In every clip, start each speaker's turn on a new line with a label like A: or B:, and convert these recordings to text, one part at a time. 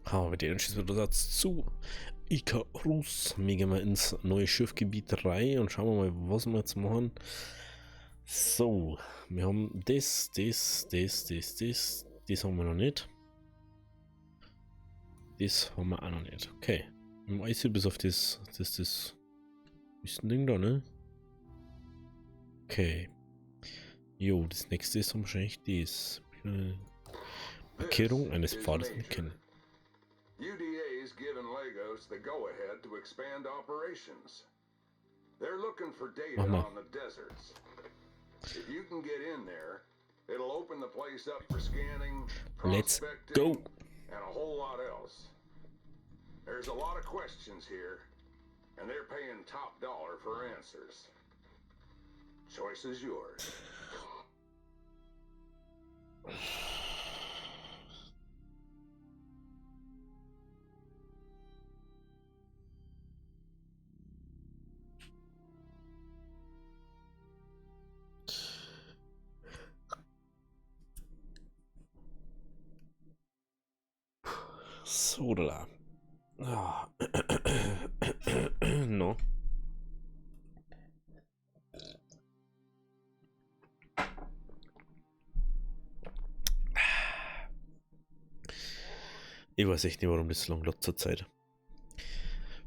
A: Aber der schießt wieder Satz zu Icarus. Wir gehen mal ins neue Schiffgebiet rein und schauen wir mal, was wir jetzt machen. So, wir haben das haben wir noch nicht. Das haben wir auch noch nicht. Okay. Im Eis bis auf das ist ein Ding da, ne? Okay. Jo, das nächste ist wahrscheinlich das. Markierung eines Pfades erkennen.
B: UDA is giving Lagos the go-ahead to expand operations. They're looking for data on the deserts. If you can get in there, it'll open the place up for scanning,
A: Let's
B: prospecting,
A: go.
B: and a whole lot else. There's a lot of questions here, and they're paying top dollar for answers. Choice is yours.
A: So da. Ah. No. Ich weiß echt nicht, warum das so lange dauert zur Zeit.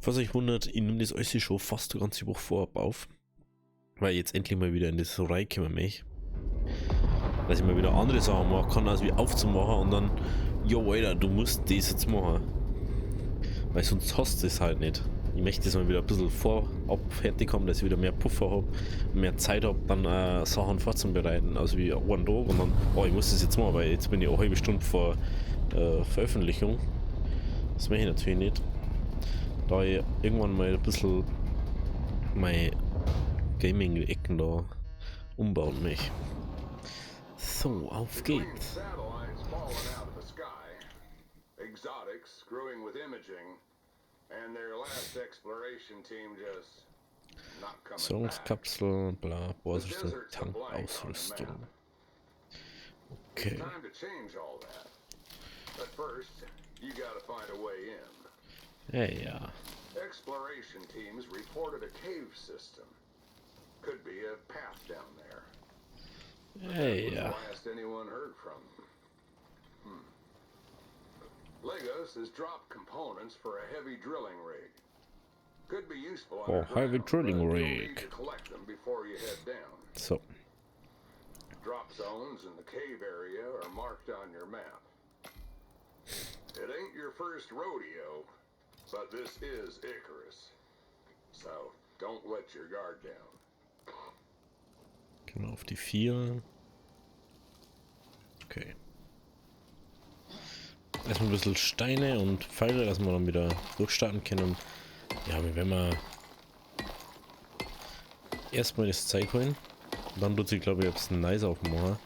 A: Falls euch wundert, ich nehme das alles schon fast die ganze Woche vorab auf. Weil ich jetzt endlich mal wieder in das reinkommen möchte. Dass ich mal wieder andere Sachen machen kann, als wie aufzumachen und dann, jo Alter, du musst das jetzt machen. Weil sonst hast du es halt nicht. Ich möchte das mal wieder ein bisschen vorab fertig haben, dass ich wieder mehr Puffer habe, mehr Zeit habe, dann Sachen vorzubereiten, also wie einen Tag und dann, oh, ich muss das jetzt machen, weil jetzt bin ich eine halbe Stunde vor Veröffentlichung. Das möchte ich natürlich nicht. Da ich irgendwann mal ein bisschen meine Gaming-Ecken da umbauen möchte. So, auf geht's.
B: Exotics screwing with imaging, and their last exploration team just not coming back.
A: Sicherungskapsel, bla, Bohrsystem, Tankausrüstung. Okay.
B: It's time to change all that. But first, you gotta find a way in.
A: Ja.
B: Exploration teams reported a cave system. Could be a path down there.
A: Ja.
B: Last anyone heard from. Lagos has dropped components for a heavy drilling rig. Could be useful
A: heavy drilling
B: but you'll
A: rig.
B: need to collect them before you head down.
A: So.
B: Drop zones in the cave area are marked on your map. It ain't your first rodeo, but this is Icarus. So don't let your guard down.
A: Gehen wir auf die 4. Okay. Erstmal ein bisschen Steine und Pfeile, dass wir dann wieder durchstarten können. Ja, wenn wir erstmal das Zeug holen, dann tut sich, glaube ich, jetzt ein Nice aufmachen.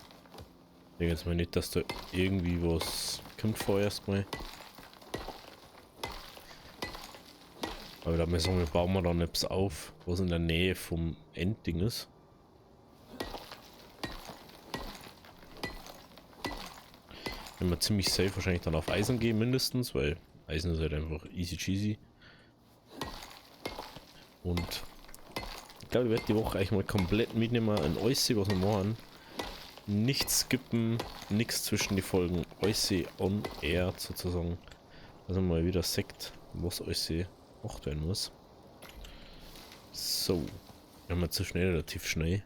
A: Ich denke jetzt mal nicht, dass da irgendwie was kommt vorerst mal. Aber da müssen wir, bauen wir dann etwas auf, was in der Nähe vom Endding ist. Wenn wir ziemlich safe wahrscheinlich dann auf Eisen gehen mindestens, weil Eisen ist halt einfach easy cheesy. Und ich glaube, ich werde die Woche eigentlich mal komplett mitnehmen in alles, was wir machen. Nichts skippen, nichts zwischen die Folgen. Alles on air sozusagen. Also mal wieder Sekt, was alles gemacht werden muss. So. Wir haben wir zu schnell, relativ schnell.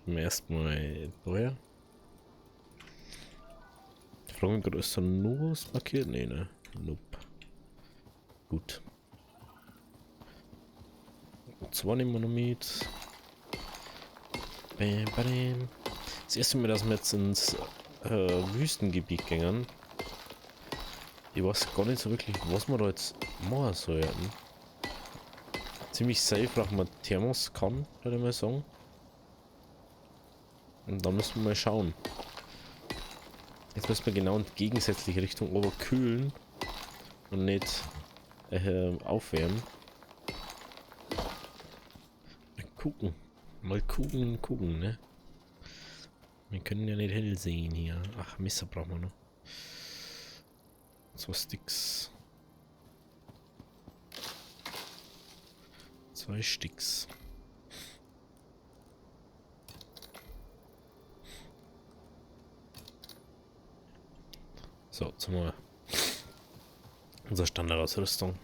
A: Erstmal daher. Ich frage mich gerade, ist da nur was markiert? Nee, ne? Nope. Gut. Und zwar nehmen wir noch mit. Bam, bam. Das erste Mal, dass wir jetzt ins Wüstengebiet gingen. Ich weiß gar nicht so wirklich, was wir da jetzt machen sollten. Ziemlich safe brauchen wir Thermos-Kann, würde ich mal sagen. Und dann müssen wir mal schauen. Jetzt müssen wir genau in die gegensätzliche Richtung aber kühlen und nicht aufwärmen. Mal gucken, ne? Wir können ja nicht hell sehen hier. Ach, Messer brauchen wir noch. 2 Sticks. 2 Sticks. So, jetzt haben wir unsere Standardausrüstung.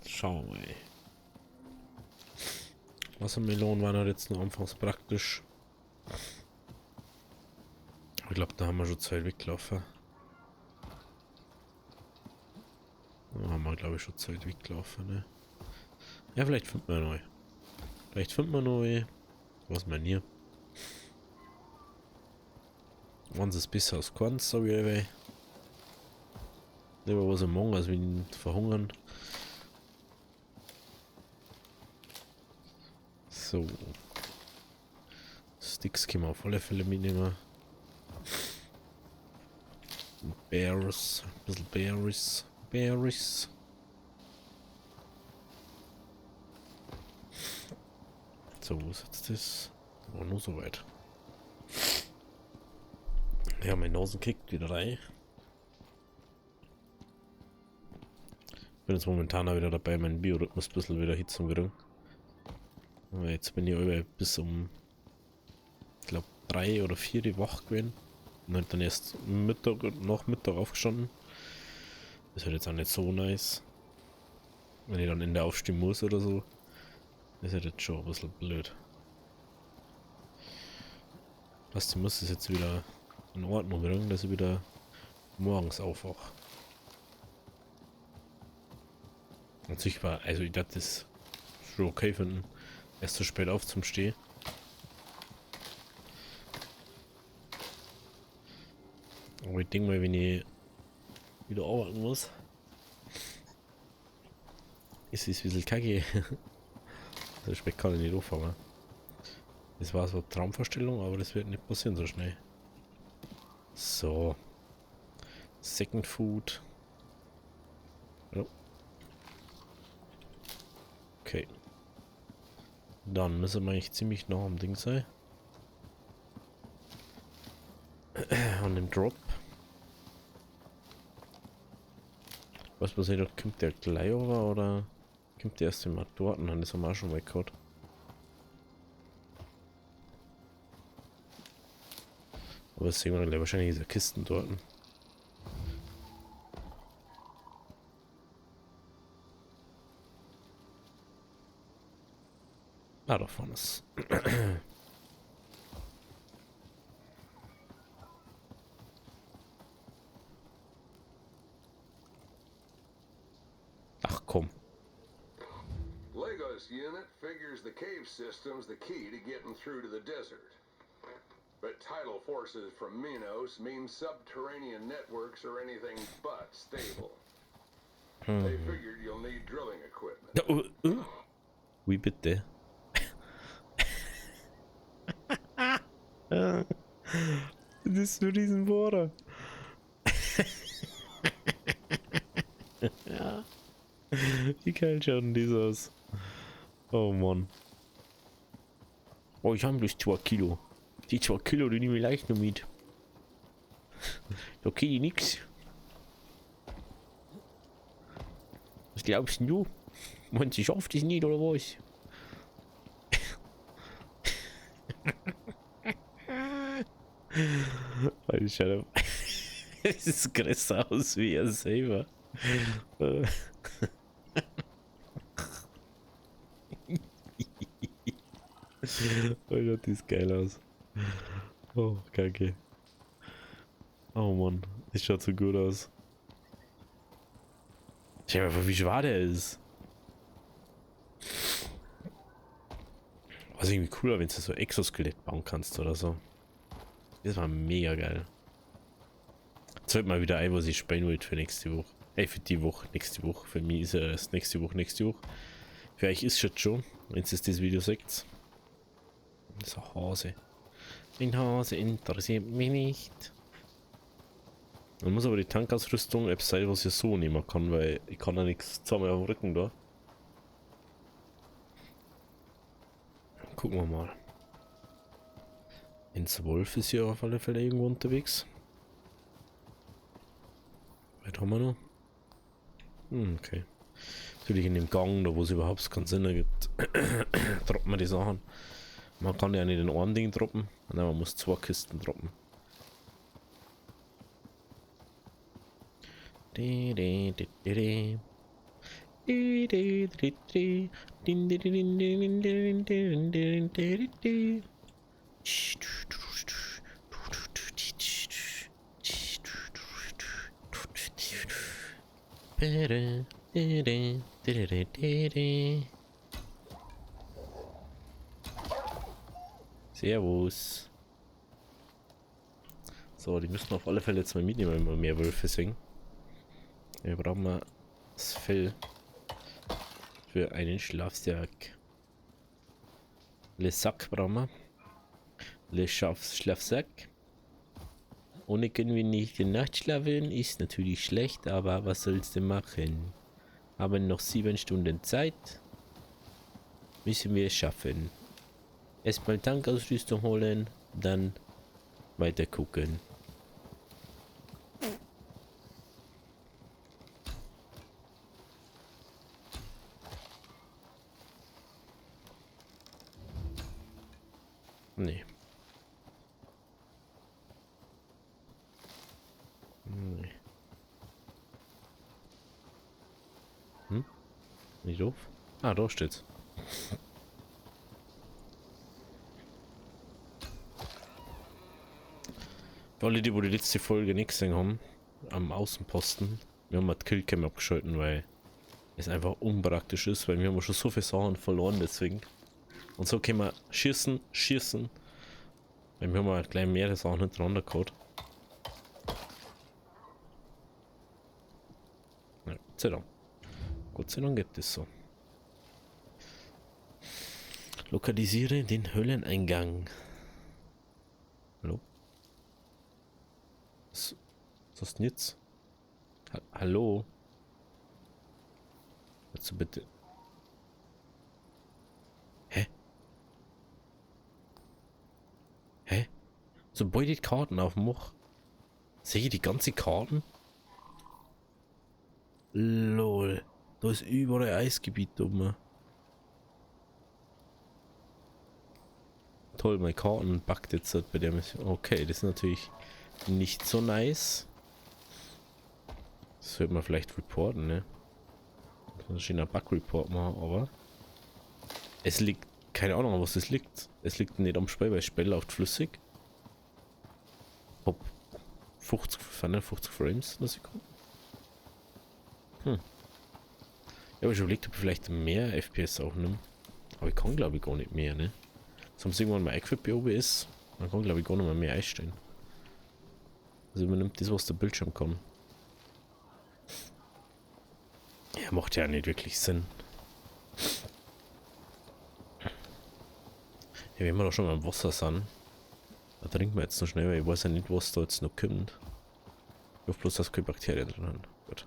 A: Schauen wir mal. Wassermelonen waren halt jetzt nur anfangs praktisch. Ich glaube, da haben wir schon 2 weggelaufen. Da haben wir, glaube ich, schon 2 weggelaufen, ne? Ja, vielleicht finden wir neu. Vielleicht finden wir neu. Was meint ihr? Wann es besser aus Korns, sag ich euch. Lieber was am Morgen, als wir ihn verhungern. So. Sticks können wir auf alle Fälle mitnehmen. Berries. Ein bisschen Berries. Berries. So, wo ist jetzt das? Oh, nur so weit. Ja, mein Nasen kickt wieder rein. Bin jetzt momentan auch wieder dabei, meinen Biorhythmus ein bisschen wieder Hitze zu kriegen. Aber jetzt bin ich über bis um, ich glaube, 3 oder 4 die wach gewesen. Und halt dann erst Mittag und nach Mittag aufgestanden. Das ist halt jetzt auch nicht so nice. Wenn ich dann in der aufstehen muss oder so. Das ist halt jetzt schon ein bisschen blöd. Was, ich muss es jetzt wieder in Ordnung bringen, dass ich wieder morgens aufwache. An sich war, also ich dachte, das schon okay finden, erst so spät auf zum Stehen. Aber ich denke mal, wenn ich wieder arbeiten muss, ist es ein bisschen kacke. So spät kann ich nicht auffangen. Das war so eine Traumvorstellung, aber das wird nicht passieren so schnell. So. Second Food. Ja. Okay. Dann müssen wir eigentlich ziemlich nah am Ding sein. An dem Drop. Was passiert dort? Kommt der gleich over oder kommt der erst mal dort? Dann ist er mal schon weggehört. Aber das sehen wir dann wahrscheinlich diese Kisten dort. Ah, da vorne ist. Ach komm.
B: Legos unit figures the cave system's the key to getting through to the desert. But tidal forces from Minos mean subterranean networks are anything but stable. They figured you'll need drilling equipment.
A: Wie bitte? Das ist ein Riesenbohrer. Ja. Wie geil schauen die so aus? Oh Mann. Oh, ich habe bloß 2 Kilo. Die 2 Kilo, die nehme ich leicht noch mit. Da geht nix. Was glaubst du? Meinst du, schafft es nicht oder was? Alter, es ist größer aus wie er selber. Alter, das ist geil aus. Oh, kacke. Oh Mann, das schaut so gut aus. Schau mal, wie schwer der ist. Was irgendwie cooler, wenn du so Exoskelett bauen kannst oder so. Das war mega geil. Jetzt halt mal wieder ein, was ich spielen wollte für nächste Woche. Für die Woche, nächste Woche. Für mich ist es nächste Woche. Für euch ist es jetzt schon, wenn ihr das Video seht. Das ist ein Hase. Ein Hase interessiert mich nicht. Man muss aber die Tankausrüstung, sei was ich so nehmen kann, weil ich kann ja nichts zusammen auf dem Rücken da. Gucken wir mal. Ins Wolf ist hier auf alle Fälle irgendwo unterwegs. Was haben wir noch? Okay. Natürlich in dem Gang, da wo es überhaupt keinen Sinn ergibt, droppt man die Sachen. Man kann ja nicht in ein Ding droppen, nein, man muss 2 Kisten droppen. Servus. So, die müssen auf alle Fälle jetzt mal mitnehmen, wenn wir mehr Wölfe sehen. Wir brauchen mal das Fell für einen Schlafsack. Le Sack brauchen wir. Le Schlafsack. Ohne können wir nicht die Nacht schlafen, ist natürlich schlecht, aber was sollst du machen? Haben noch 7 Stunden Zeit. Müssen wir es schaffen. Erstmal Tankausrüstung holen, dann weiter gucken. Nee. Nee. Nicht doof? Ah, da steht's. Für alle, die letzte Folge nicht gesehen haben, am Außenposten, wir haben die Killcam abgeschalten, weil es einfach unpraktisch ist, weil wir haben schon so viele Sachen verloren, deswegen. Und so können wir schießen. Weil wir haben halt gleich mehrere Sachen hintereinander gehabt. Ja, Gott sei Dank. Gott sei Dank geht das so. Lokalisiere den Höhleneingang. Hallo? Was ist denn jetzt? Hallo? Willst du bitte? Hä? Hä? Sobald ich die Karten aufmache, sehe ich die ganze Karten? Lol. Da ist überall Eisgebiet oben. Toll, meine Karten backt jetzt bei der Mission. Okay, das ist natürlich nicht so nice. Das sollte man vielleicht reporten, ne? Kann ich einen Bug-Report machen, aber es liegt, keine Ahnung, was das liegt. Es liegt nicht am Spiel, weil das Spiel läuft flüssig. Ob 50 Frames in der Sekunde. Ich habe schon überlegt, ob ich vielleicht mehr FPS auch nehme. Aber ich kann glaube ich gar nicht mehr, ne? So haben sie irgendwann mal equipped bei OBS. Man kann glaube ich gar nicht mehr einstellen. Also man nimmt das, was der Bildschirm kann. Ja, macht ja nicht wirklich Sinn. Ja, wenn wir doch schon mal im Wasser sind, da trinken wir jetzt noch schnell, weil ich weiß ja nicht, was da jetzt noch kommt. Ich hoffe bloß, dass keine Bakterien drin sind. Gut.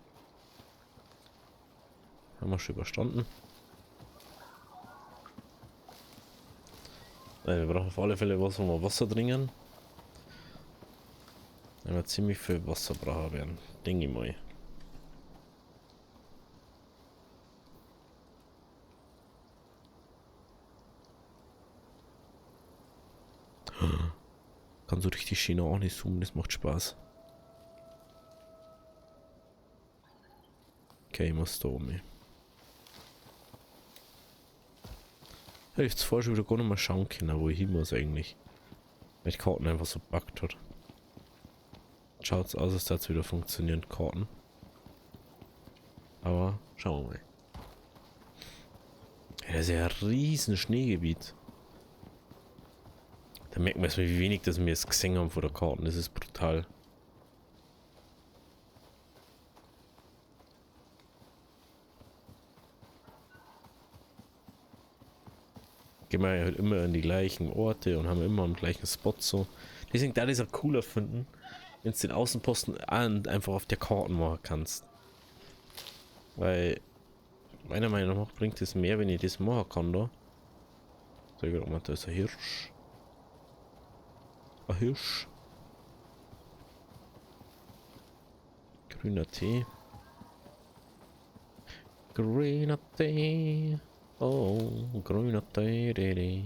A: Haben wir schon überstanden. Wir brauchen auf alle Fälle was, wo wir Wasser trinken. Wenn wir ziemlich viel Wasser brauchen werden, denke ich mal. Kann so richtig schön auch nicht zoomen, das macht Spaß. Okay, ich muss da oben. Hätte ich jetzt vorher schon wieder gar nicht mal schauen können, wo ich hin muss eigentlich. Weil die Karten einfach so buggt hat. Schaut's aus, als das wieder funktionieren, Karten. Aber schauen wir mal. Ja, das ist ja ein riesen Schneegebiet. Da merkt man erstmal, wie wenig das wir jetzt gesehen haben vor der Karten. Das ist brutal. Gehen wir halt immer an die gleichen Orte und haben immer am gleichen Spot so. Deswegen da das auch cooler finden, wenn du den Außenposten einfach auf der Karte machen kannst. Weil, meiner Meinung nach bringt es mehr, wenn ich das machen kann, da. So, ich glaube mal, da ist ein Hirsch. Ein Hirsch. Grüner Tee. Grüner Tee. Oh, grüner Tee.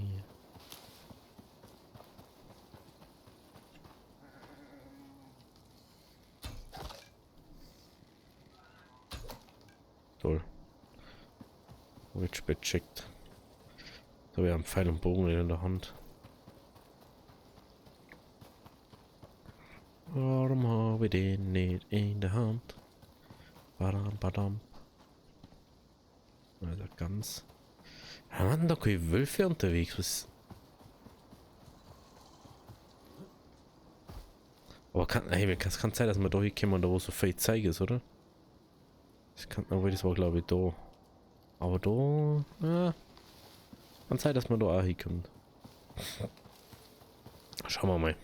A: Toll. Hab ich spät checkt. Da habe ich einen Pfeil und Bogen in der Hand. Warum habe ich den nicht in der Hand? Badam, badam. Also ganz. Haben da keine Wölfe unterwegs? Was? Aber es kann sein, dass man da hinkommen, da wo so viel Zeug ist, oder? Das kann, aber das war glaube ich da. Aber da. Ja, kann sein, dass man da auch hinkommt. Schauen wir mal.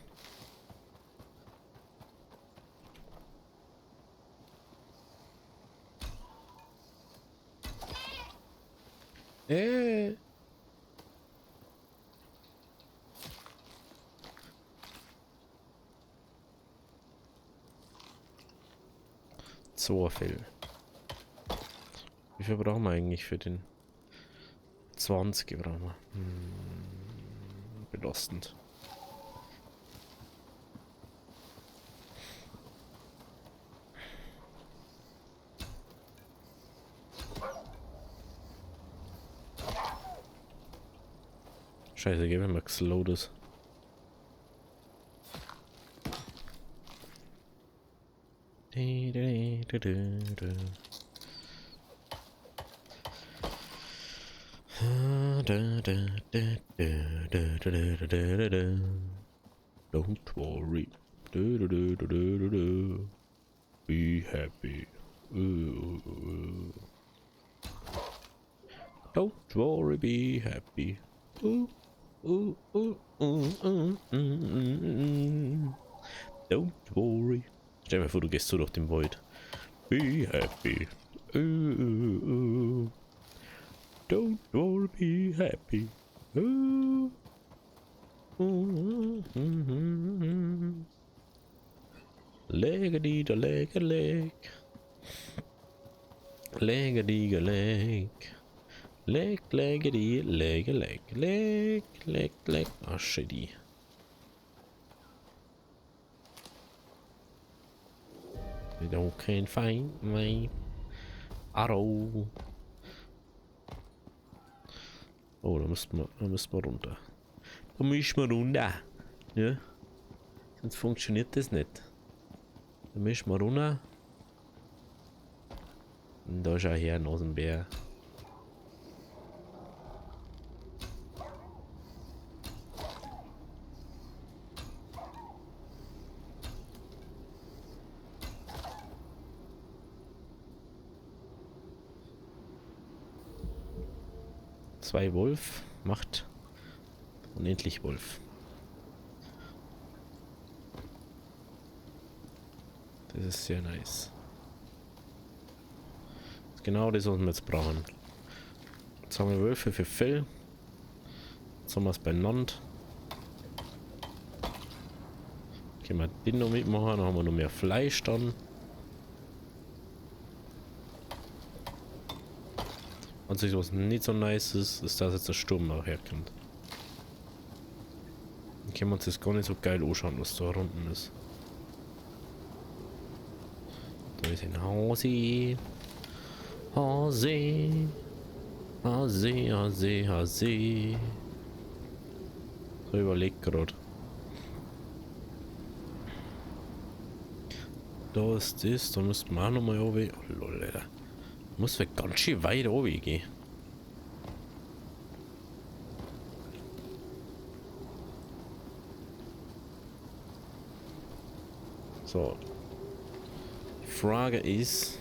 A: Äh. Zwei Fell. Wie viel brauchen wir eigentlich für den? 20 brauchen wir. Belastend. Scheiße, gib mir mal slow das. Don't worry. Be happy. Don't worry, be happy. Don't worry. Stell dir vor, du gehst so durch den Wald. Be happy. Don't worry, be happy. Leg-a-dee-da, leg-a-leg. Leg-a-dee-ga-leg. Leg, leg-a-dee, leg-a-leg. Leg, leg, leg. Ah, shitty. You don't can't find my arrow. Oh, da müssen wir runter. Da müssen wir runter. Ja. Sonst funktioniert das nicht. Da müssen wir runter. Und da ist auch hier ein Nasenbär. Zwei Wolf macht unendlich Wolf. Das ist sehr nice. Das ist genau das, was wir jetzt brauchen. Jetzt haben wir Wölfe für Fell. Jetzt haben wir es beieinander. Können wir den noch mitmachen, dann haben wir noch mehr Fleisch dann. Und sich was nicht so nice ist, ist, dass jetzt der Sturm nachher kommt. Dann können wir uns das gar nicht so geil anschauen, was da unten ist. Da ist ein Hase. Hase. Hase, Hase, Hase. So überlegt gerade. Da ist das, da müssten wir auch nochmal runter. Oh lol, Alter. Muss wir ganz schön weit runter gehen. So. Die Frage ist.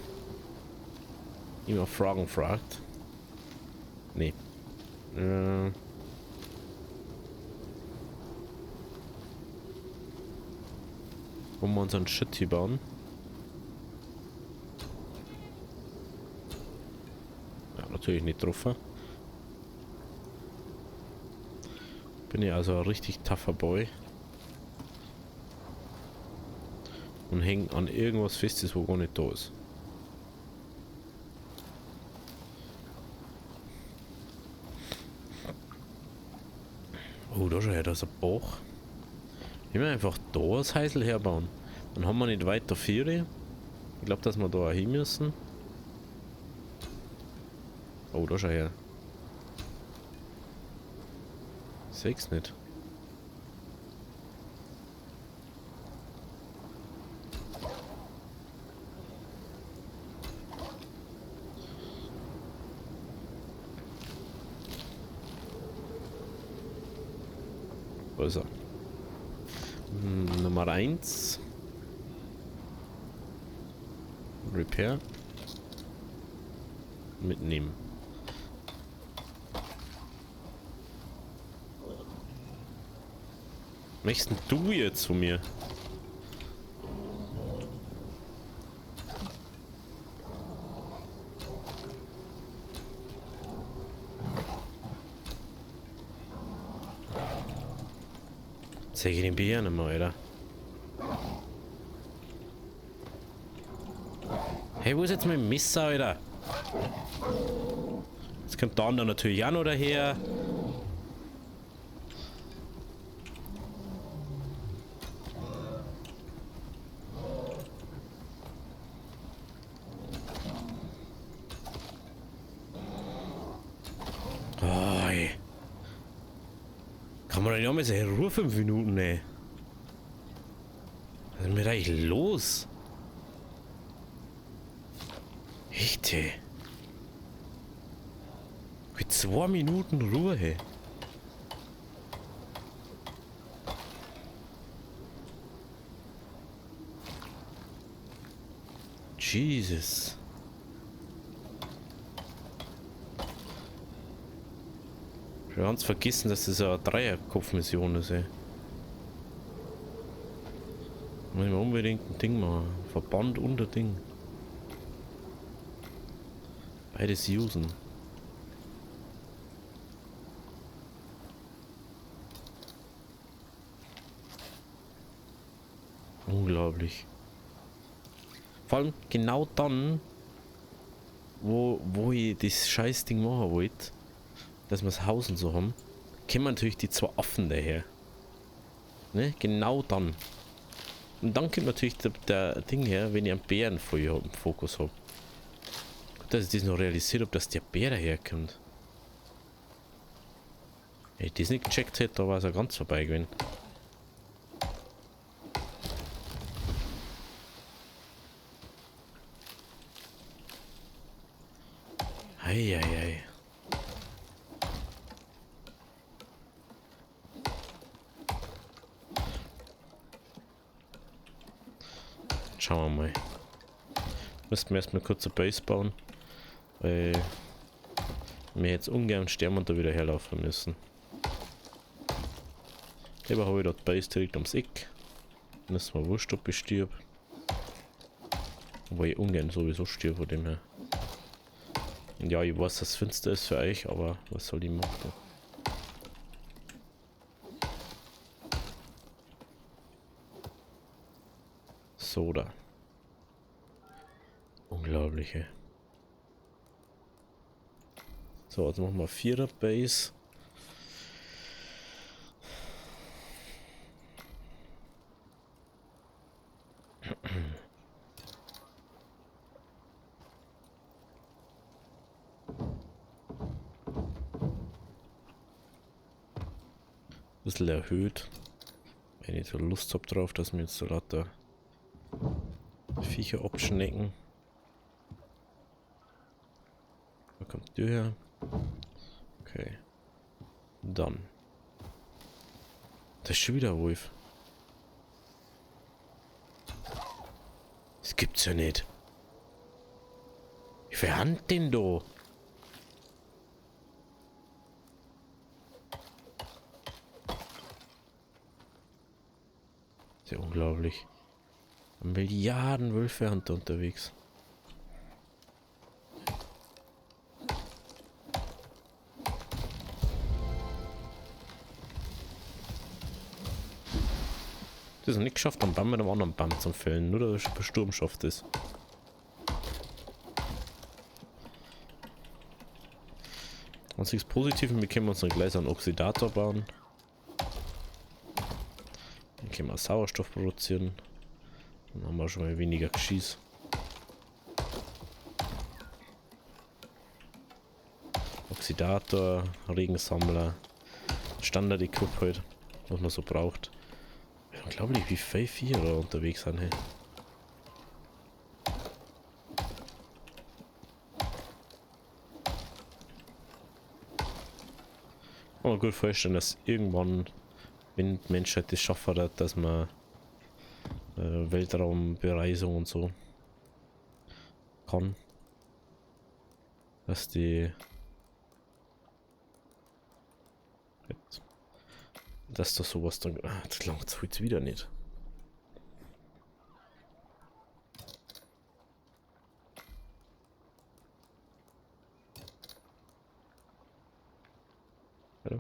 A: Immer Fragen fragt. Nee. Wollen wir unseren Shit hier bauen? Ja, natürlich nicht drauf. Bin ja also ein richtig tougher Boy. Und hängen an irgendwas Festes, wo gar nicht da ist. Oh, da schon her, da ist ein Bach. Ich will einfach da das Heisel herbauen. Dann haben wir nicht weiter Viere. Ich glaube, dass wir da auch hin müssen. Oh, da schon her. Ich seh's nicht. Da ist er. Nummer 1. Repair. Mitnehmen. Was möchtest denn du jetzt von mir? Zeig ich den Bier nicht mehr, Alter. Hey, wo ist jetzt mein Messer, Alter? Jetzt kommt da natürlich auch noch daher. Oh, ey. Kann man doch nicht auch mal so Ruhe 5 Minuten, ey. Was ist denn da eigentlich los? Echt, ey. Mit 2 Minuten Ruhe, ey. Jesus. Wir haben es vergessen, dass das eine Dreierkopfmission ist, ey. Muss ich mal unbedingt ein Ding machen. Verband unter Ding. Beides usen. Unglaublich. Vor allem genau dann, wo ich das Scheißding machen wollte, dass wir das Haus und so haben, kommen natürlich die 2 Affen daher. Ne? Genau dann. Und dann kommt natürlich der Ding her, wenn ich einen Bären vor ihr im Fokus habe. Gut, dass ich das noch realisiert habe, dass der Bär daherkommt. Wenn ich das nicht gecheckt hätte, da war es ja ganz vorbei gewesen. Eieiei. Schauen wir mal. Müssen wir erstmal kurz eine Base bauen, weil wir jetzt ungern sterben und da wieder herlaufen müssen. Lieber habe ich dort Base direkt ums Eck. Dann ist mir wurscht, ob ich stirb. Wobei ich ungern sowieso stirb von dem her. Und ja, ich weiß, dass es finster ist für euch, aber was soll ich machen? Soda. Unglaubliche. So, jetzt machen wir 4er Base. Bisschen erhöht. Wenn ich so Lust habe drauf, dass wir jetzt so lauter Viecher abschnecken. Da kommt der her. Okay. Dann. Das ist schon wieder ein Wolf. Das gibt's ja nicht. Wie viel Hand denn da? Sehr unglaublich. Milliarden Wölfehunter unterwegs. Das ist nicht geschafft, einen Baum mit einem anderen Baum zu fällen, nur der Sturm schafft es. Einziges Positives, wir können uns dann gleich einen Oxidator bauen. Dann können wir Sauerstoff produzieren. Dann haben wir schon mal weniger Geschieß. Oxidator, Regensammler, Standard-Equip halt, was man so braucht. Unglaublich, wie viele Vierer unterwegs sind. Hey. Kann man gut vorstellen, dass irgendwann, wenn die Menschheit das schaffen hat, dass man Weltraumbereisung und so kann, dass dass da sowas dann. Das langt so jetzt wieder nicht. Ja.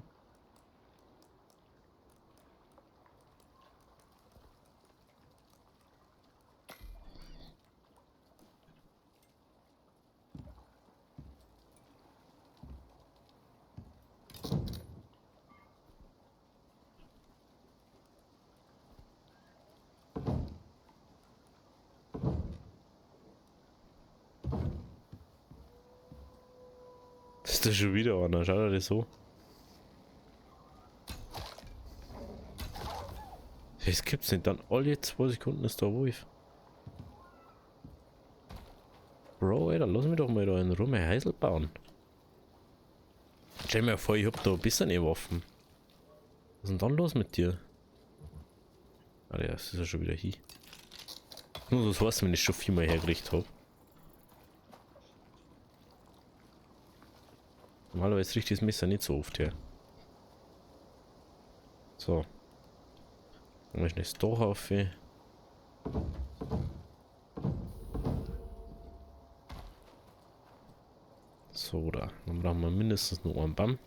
A: Das ist da schon wieder einer, schaut er das so. Das gibt's nicht, dann alle 2 Sekunden ist da Wolf. Bro, Alter, lass mich doch mal da in Rumme Heisel bauen. Stell mir vor, ich hab da ein bisschen Waffen. Was ist denn dann los mit dir? Ah ja, das ist ja schon wieder hier. Nur das heißt, wenn ich schon 4-mal hergerichtet habe. Normalerweise riecht das Messer nicht so oft her. So. Dann mach ich das doch auf. So, da. Dann brauchen wir mindestens nur einen Baum.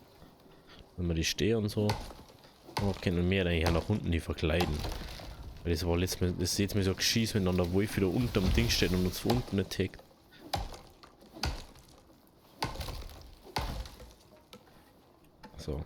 A: Wenn wir die stehen und so. Und können wir eigentlich auch nach unten die verkleiden. Weil das war letztes Mal, das ist jetzt mir so geschießt, wenn dann der Wolf wieder unter dem Ding steht und uns von unten attackt. So.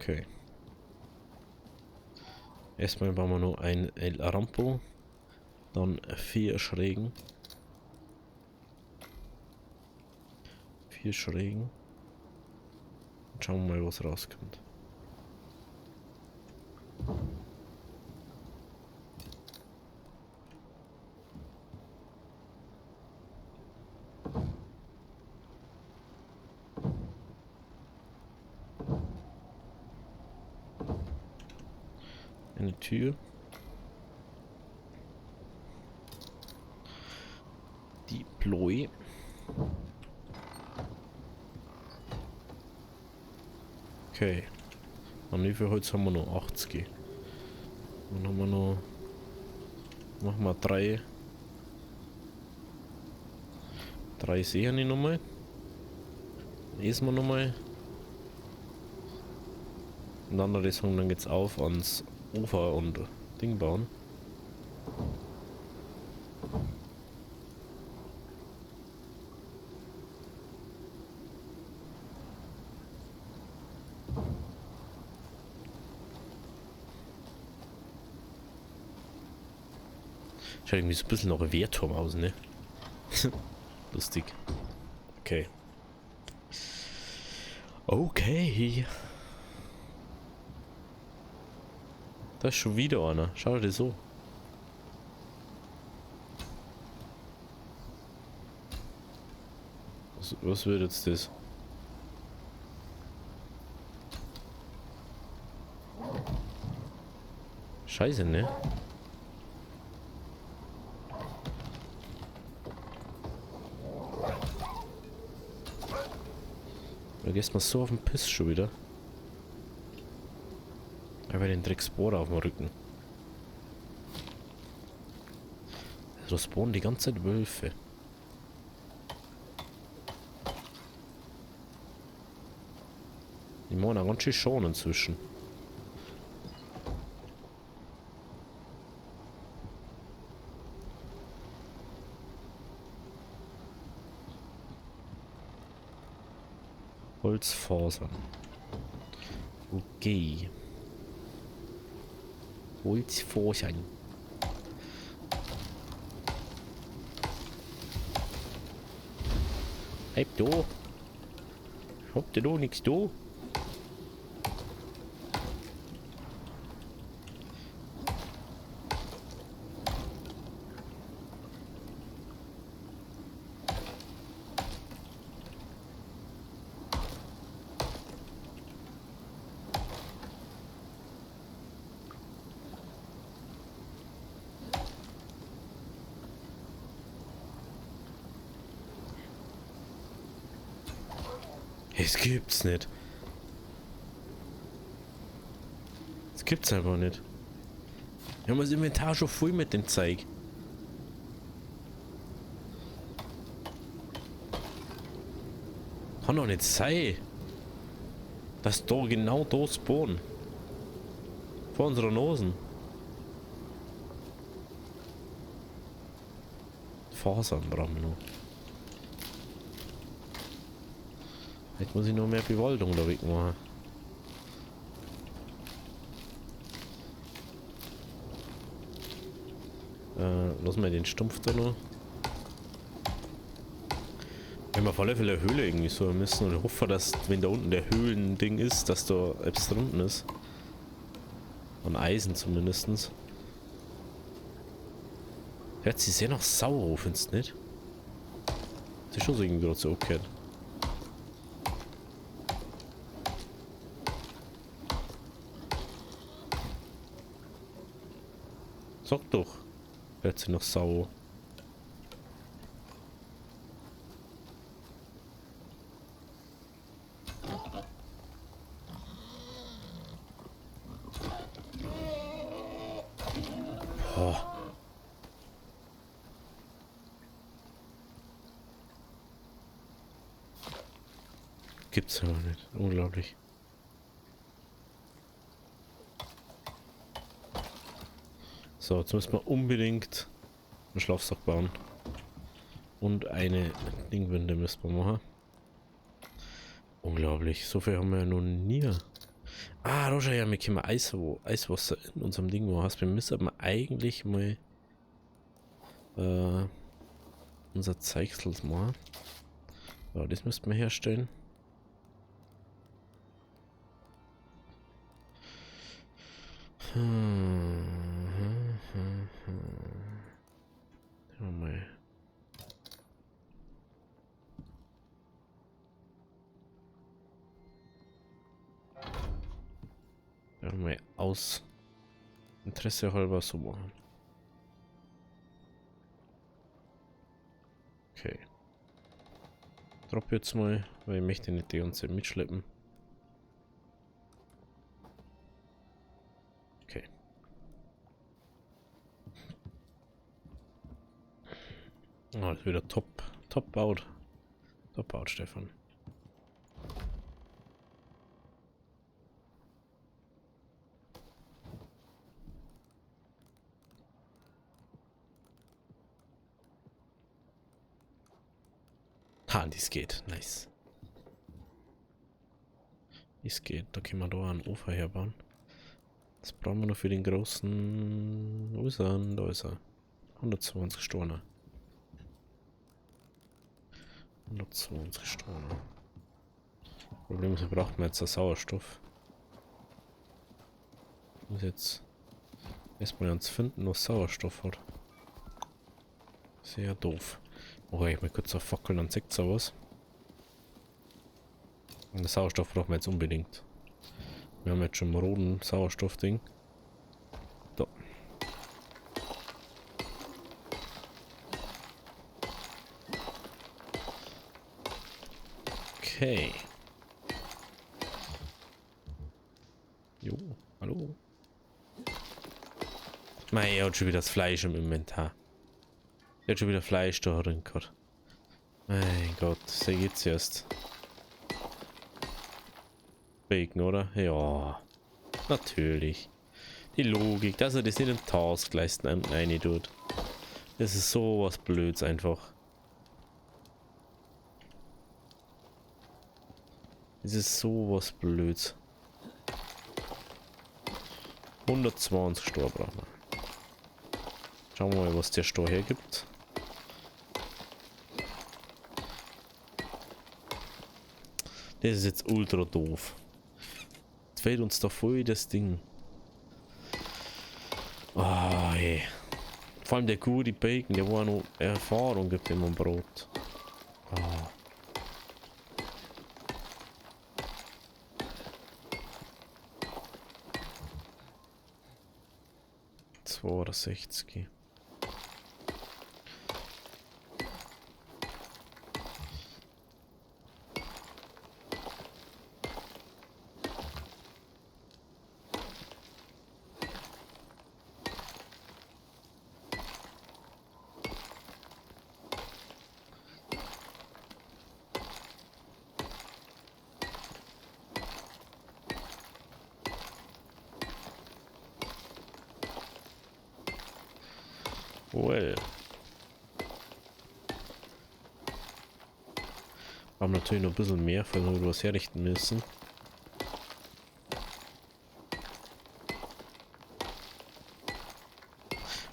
A: Okay. Erstmal bauen wir nur ein El Rampo, dann 4 Schrägen. 4 Schrägen. Und schauen wir mal, was rauskommt. Eine Tür. Die Ploy. Okay. Und wie viel Holz haben wir noch? 80. Dann haben wir noch. Machen wir 3. 3 sehen ich nochmal. Lesen wir nochmal. Und dann andere Sachen, dann geht's auf ans Ufer und Ding bauen. Schaut irgendwie so ein bisschen nach einem Wehrturm aus, ne? Lustig. Okay. Okay. Da ist schon wieder einer. Schau dir das so. Was wird jetzt das? Scheiße, ne? Da gehst mal so auf den Piss schon wieder. Aber den Drecksbohrer auf dem Rücken. Also spawnen die ganze Zeit Wölfe. Die machen auch ganz schön schon inzwischen. Holzfasern. Okay. Holzfasern. Bleib da. Habt ihr da nichts da? Es gibt's nicht. Es gibt's einfach nicht. Wir haben das Inventar schon voll mit dem Zeug. Kann doch nicht sein, dass da genau da spawnen. Vor unserer Nosen. Fasern brauchen wir noch. Jetzt muss ich noch mehr Bewaldung da wegmachen. Lassen wir den Stumpf da noch. Wir haben auf alle Fälle eine Höhle irgendwie so müssen und ich hoffe, dass wenn da unten der Höhlending ist, dass da etwas drunten ist. An Eisen zumindest. Hört sich sehr nach sauer auf, findest du nicht? Das ist schon so irgendwie gerade so okay. Sag doch. Hört sich nach sauer. Oh. Gibt's ja noch nicht. Unglaublich. So, jetzt müssen wir unbedingt einen Schlafsack bauen. Und eine Dingwinde müssen wir machen. Unglaublich. So viel haben wir ja noch nie. Ah, Roger, ja, wir können Eiswasser in unserem Ding machen. Wir müssen aber eigentlich mal unser Zeichsel machen. So, das müssten wir herstellen. Mal. Ja, mal aus Interesse halber so machen. Okay. Drop jetzt mal, weil ich möchte nicht die ganze Zeit mitschleppen. Okay. Oh, das ist wieder top baut. Top baut, Stefan. Ha, dies geht. Nice. Dies geht. Da können wir da einen Ofen herbauen. Das brauchen wir noch für den großen... Wo ist er? Da ist er. 120 Storner. 120 Storner. Problem ist, wir brauchen jetzt Sauerstoff. Ich muss jetzt erstmal uns finden, was Sauerstoff hat. Sehr doof. Oh, ich mal kurz auf Fackeln, dann zeigt es was. Den Sauerstoff brauchen wir jetzt unbedingt. Wir haben jetzt schon einen roten Sauerstoffding. Da. Okay. Jo, hallo. Mei, er hat schon wieder das Fleisch im Inventar. Er hat schon wieder Fleisch da drin gehabt. Mein Gott, so geht's erst. Bacon, oder? Ja. Natürlich. Die Logik, dass er das in den Taskleisten rein tut. Das ist sowas Blöds einfach. Das ist sowas Blöds. 120 Stor brauchen wir. Schauen wir mal, was der Stor hergibt. Das ist jetzt ultra doof. Jetzt fehlt uns da voll das Ding. Oh, ey. Vor allem der gute Bacon, der war noch Erfahrung gibt im Brot. Oh. 62. Well. Wir haben natürlich noch ein bisschen mehr, weil wir was herrichten müssen.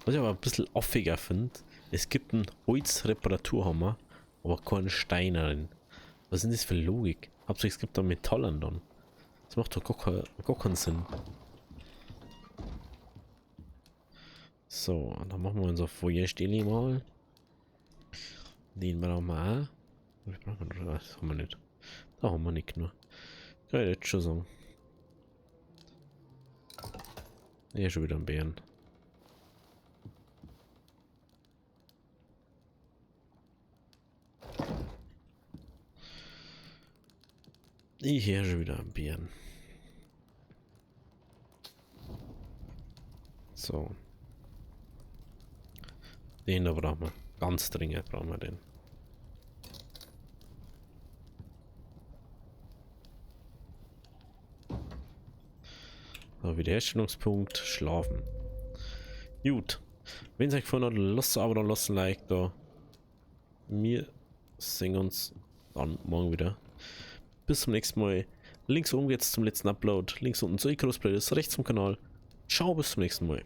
A: Was ich aber ein bisschen affiger finde, es gibt einen Holzreparaturhammer, aber keinen Stein. Was ist das für Logik? Hauptsächlich es gibt da Metallen dann. Das macht doch gar keinen Sinn. So, dann machen wir unser Feuerstelle mal. Den brauchen wir auch. Das haben wir nicht. Da haben wir nicht nur. Kann ich jetzt schon sagen. Hier schon wieder ein Bären. Hier schon wieder ein Bären. So. Den da brauchen wir. Ganz dringend brauchen wir den. So, Wiederherstellungspunkt. Schlafen. Gut. Wenn es euch gefallen hat, lasst aber dann lasst ein Like da. Wir sehen uns dann morgen wieder. Bis zum nächsten Mal. Links oben geht's zum letzten Upload. Links unten zu Icarus Playlist. Rechts zum Kanal. Ciao, bis zum nächsten Mal.